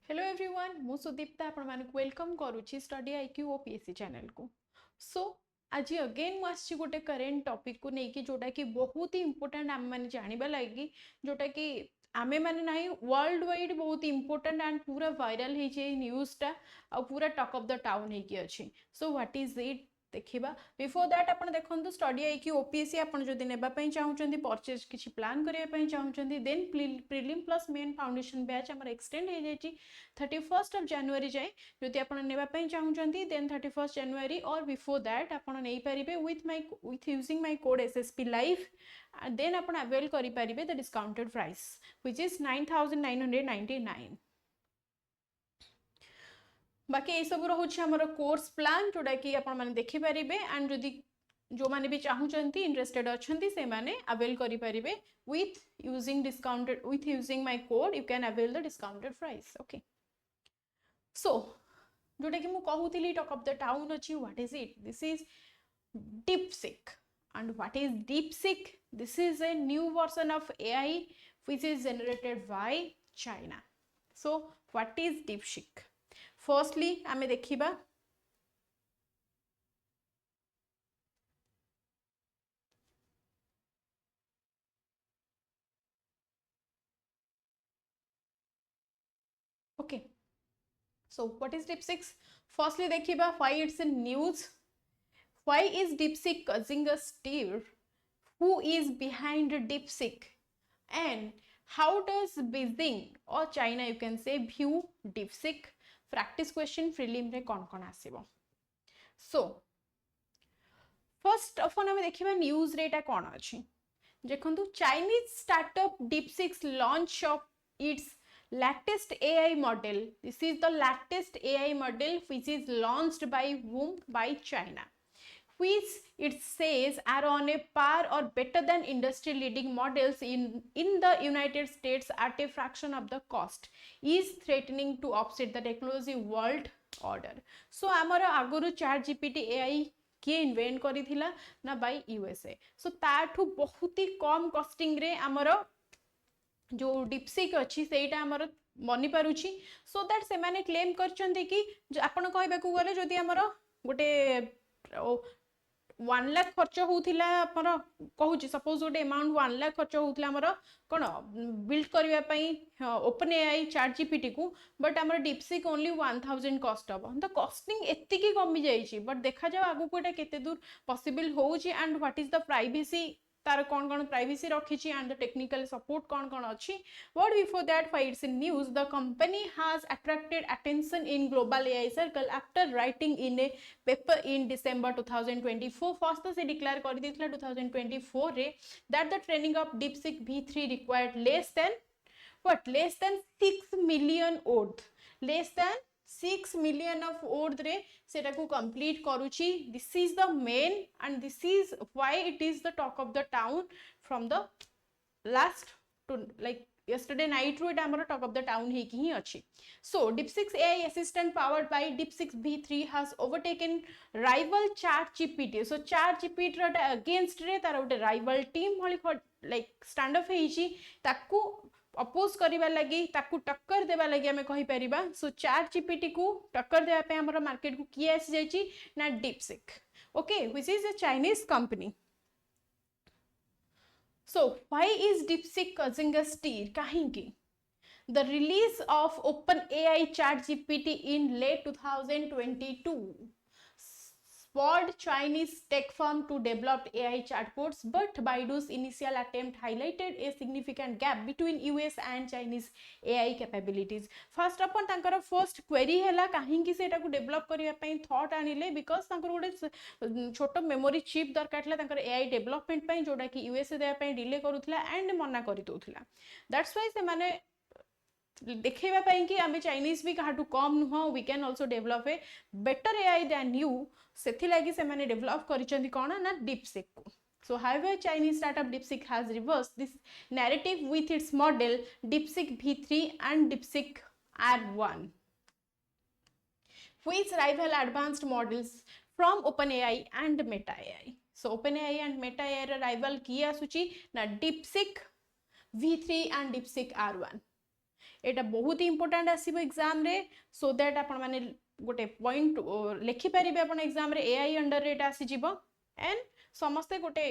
Hello everyone मु सुदीप्ता आपण मानक वेलकम करूची स्टडी आईक्यू ओपीएससी चैनल को सो आज अगेन मु आछि गोटे करेंट टॉपिक को नेकी जोटा कि बहुत ही इंपोर्टेंट आम माने जानिबा लागि जोटा कि आमे माने नाही वर्ल्ड वाइड बहुत इंपोर्टेंट एंड पूरा वायरल हे जे न्यूज़ टा आ पूरा टॉक ऑफ द टाउन हे की अछि सो व्हाट इज इट देखिबा बिफोर दैट आपण देखंतु स्टडी आईक्यू ओपीएससी आपण जदि नेबा पई चाहुचंदी परचेज किछि प्लान करिया पई चाहुचंदी then prelim plus main foundation batch हमर एक्सटेंड हे जेची 31st of January जाए जदि आपण नेबा पई चाहुचंदी देन 31st January और बिफोर दैट आपण नै परिबे with using my code SSP live and then आपण अवेल करि परिबे the discounted price which is 9999 बाकी ये सब रोचे हमर कोर्स प्लान जोटा कि आपण माने देखि परिबे एंड जदि जो माने भी चाहुचंती इंटरेस्टेड अछंती से माने अवेल करि परिबे with using my code you can avail the discounted price okay so जोटा कि मु कहूतिली टॉक ऑफ द टाउन अछि what is it this is DeepSeek and what is DeepSeek this is a new version of AI which is generated by China so what is DeepSeek firstly आमे देखिबा okay so what is DeepSeek firstly देखिबा why it's in news why is DeepSeek causing a stir who is behind DeepSeek and how does Beijing or China you can say view DeepSeek practice question prelim रे कौन आसीबो so first of all हमें देखिबा news रे एटा कौन अछि देखंतु Chinese startup DeepSeek launch of its latest AI model this is the latest AI model which is launched by whom by China which it says are on a par or better than industry leading models in the United States at a fraction of the cost is threatening to upset the technology world order so amara aguru chat gpt AI किए invent करिथिला ना by USA सो ताठू बहुत ही कम costing रे हमर जो DeepSeek अछि सेटा हमर बनि पारुछि सो दैट से माने क्लेम करचंदी कि आपण कहबा को गले जदि हमर गोटे 1 लाख खर्च होउथिला हमर कहूची सपोज गोटे अमाउंट 1 लाख खर्च होउथिला हमर कोन बिल्ड करिया पई OpenAI chat gpt को बट हमर DeepSeek ओनली 1000 कॉस्ट हबो द कॉस्टिंग एत्ति की कमी जाईची बट देखा जाओ आगु कोटा केते दूर पॉसिबल होउची and what is the privacy तार कौन प्राइवेसी रखी एंड द टेक्निकल सपोर्ट कौन अच्छी but before that why it's in news the company has attracted attention in global AI circle after writing in A paper in December 2024 first से declare कर दिथिला 2024 रे that the training of DeepSeek V3 required less than 6 million words less than 6 million of words रे सेटा को complete करूची this is the main and this is why it is the talk of the town from the last to like yesterday night रो एटा हमर talk of the town हे की ही अछि so DeepSeek AI assistant powered by DeepSeek V3 has overtaken rival chat gpt so chat gpt row against रे तार ओटे rival team Holi like stand up हेची ताकू oppose करिबा लागि ताकू टक्कर देबा लागि हमें कहि परिबा सो चैट जीपीटी को टक्कर देबा पे हमर मार्केट को किए आसी जाईची ना DeepSeek okay which is a Chinese company so why is DeepSeek causing a stir kahinki the release of OpenAI chat gpt in late 2022 spurred Chinese tech firm to develop AI chatbots, but Baidu's initial attempt highlighted a significant gap between US and Chinese AI capabilities. First upon तांकर first query हैला काहेंकि सेटा को develop करिया पई thought आनिले because तांकर गोटे छोटो memory chip दरकार थला तांकर AI development पई जोडा कि US देया पई डिले करूथला and मना करि दोथला that's why से माने देखैबा पई कि आमे चाइनीज भी काटू कम नुह we can also develop a better AI than you सेथि लागि से माने डेवलप करिसंदी कोना ना DeepSeek को so however Chinese startup DeepSeek has reversed this narrative with its model DeepSeek V3 and DeepSeek R1 which rival advanced models from OpenAI and Meta AI so OpenAI and Meta AI rival किया सुची ना DeepSeek V3 and DeepSeek R1 एटा बहुत ही important आसीबो exam रे so that आपण माने गोटे point लिखि परिबे आपण एग्जाम रे एआई अंडर रेट आसी जिवो एंड समस्ते गोटे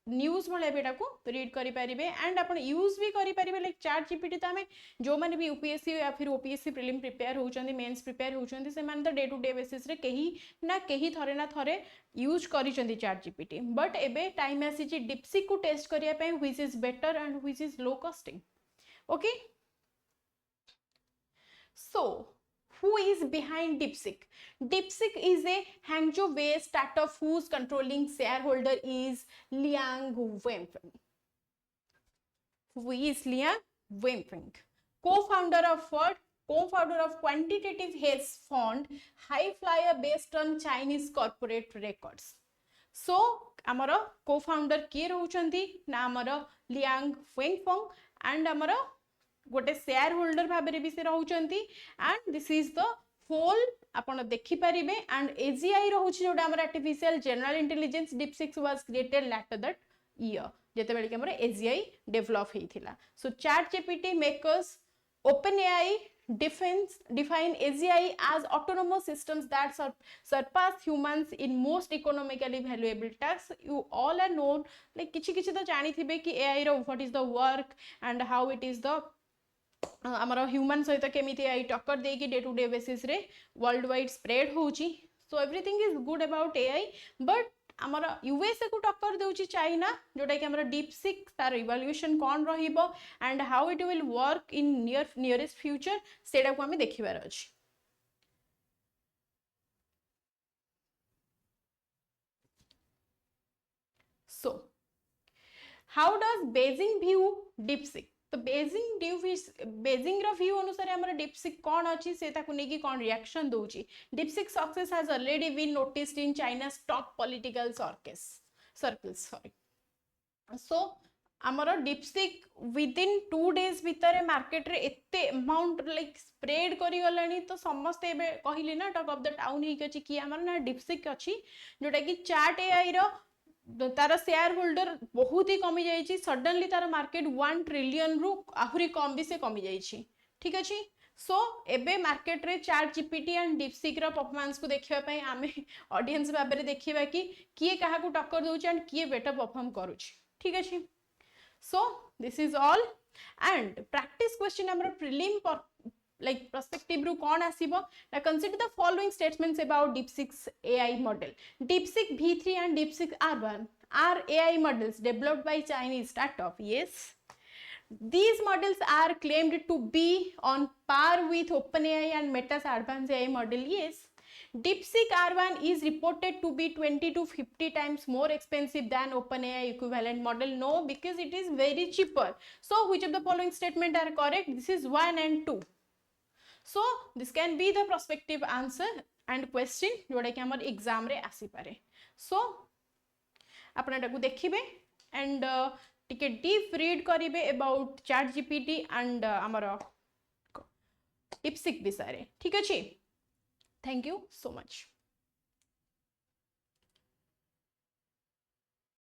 न्यूज भले बेटा को रीड करि परिबे एंड आपण यूज भी करि परिबे लाइक चैट जीपीटी तो हमें जो माने भी यूपीएससी या फिर ओपीएससी प्रीलिम प्रिपेयर होउचंदी मेंस प्रिपेयर होउचंदी से माने तो डे टू डे बेसिस रे केही थरे ना थरे यूज करिचंदी चैट जीपीटी बट एबे टाइम आसी छि डीपसीक को टेस्ट करिया पय which is better and which is low costing okay so who is behind DeepSeek? DeepSeek is a Hangzhou-based startup whose controlling shareholder is Liang Wenfeng. Who is Liang Wenfeng? Co-founder of what? Co-founder of quantitative hedge fund Highflyer based on Chinese corporate records. So amara co-founder किए रहउचंती ना amara Liang Wenfeng and amara गोटे shareholder भाव भी से रहउचंती and this is the whole आपण देखि परिबे एंड एजीआई रहउछि जोटा हमर artificial general intelligence DeepSeek was created later that year जेते बेले के हमर एजीआई डेवलप हेथिला so ChatGPT makers OpenAI define AGI as autonomous systems that surpass humans in most economically valuable tasks. You all are known like किछि तो जानी थिबे कि AI रो what is the work and how it is the आमर human सहित केमिति AI टक्कर दे कि डे टू डे बेसिस रे वर्ल्ड वाइड स्प्रेड होउची so everything is good about AI but आमर यूएसए को टक्कर देउची चाइना जोटा कि आमर डीपसीक तार इवैल्यूएशन कोन रहिबो and how it will work in nearest future सेटा को हमें देखिबार अछि so how does Beijing view DeepSeek तो बेजिंग रो व्यू अनुसार हमर डीपसीक कोन अछि से ताकू नेकी कोन रिएक्शन दोउची DeepSeek success has already been noticed in China's top political circles sorry so हमर डीपसीक विद इन 2 डेज भीतर मार्केट रे एते अमाउंट लाइक स्प्रेड करि गलानी तो समस्त एबे कहिली ना टॉक ऑफ द टाउन ही अछि कि हमर ना डीपसीक अछि जोटा कि चैट एआई रो तार शेयर होल्डर बहुत ही कमी जाइए सडनली तार मार्केट 1 ट्रिलियन रु आहुरी कम भी से कमी जाइए ठीक अच्छे सो एबे मार्केट रे चैट जीपीटी एंड डीपसीक रो परफॉर्मेंस को देखिबा पई आमे ऑडियंस भाबरे देखिबा कि किए काहा को टक्कर दोछ एंड किए बेटर परफॉर्म करूछ ठीक अच्छे so this is all and practice question हमर prelim like perspective ru kon asibo now consider the following statements about DeepSeek's AI model DeepSeek v3 and DeepSeek r1 are AI models developed by Chinese startup yes these models are claimed to be on par with OpenAI and Meta's advanced AI model yes DeepSeek r1 is reported to be 20 to 50 times more expensive than OpenAI equivalent model no because it is very cheaper so which of the following statement are correct this is 1 and 2 so this can be the prospective answer and question जोटा कि हमर exam रे आसी पारे so आपण एटा को देखिबे and टिके deep read करिवे अबाउट चैट जीपीटी and हमर DeepSeek विषय रे ठीक अछि थैंक यू सो मच